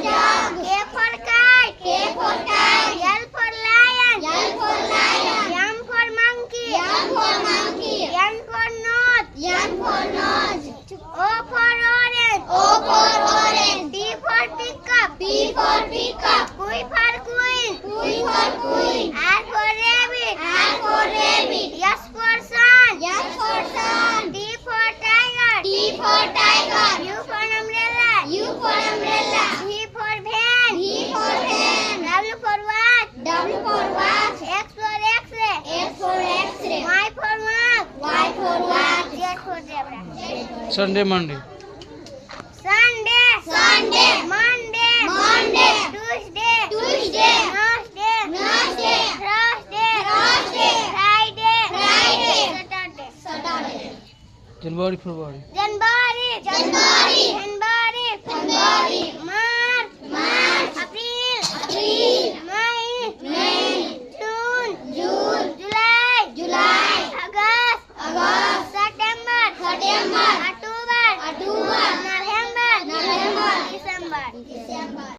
jug. K for kite. K for kite. L for lion. L for lion. M for monkey. M for monkey. N for nose. N for nose. O for orange. O for orange. P for pickup. P for pickup. Q for queen. Q for queen. R for rabbit. R for rabbit. S for sun. S for sun. T for tiger. T for tiger. U for umbrella. U for umbrella. V for van. V for van. W for watch. W for watch. X for X-ray. X for X-ray. Y for mug. Y for watch. Z for zebra. Sunday, Monday. Sunday. Sunday. Monday. Monday. Tuesday. Tuesday. Thursday. Thursday. Thursday. Thursday. Friday. Friday. Saturday. Saturday. January, February. January. January. February. February. March. March. April. April. May. May. June. June. July. July. August. August. September. September.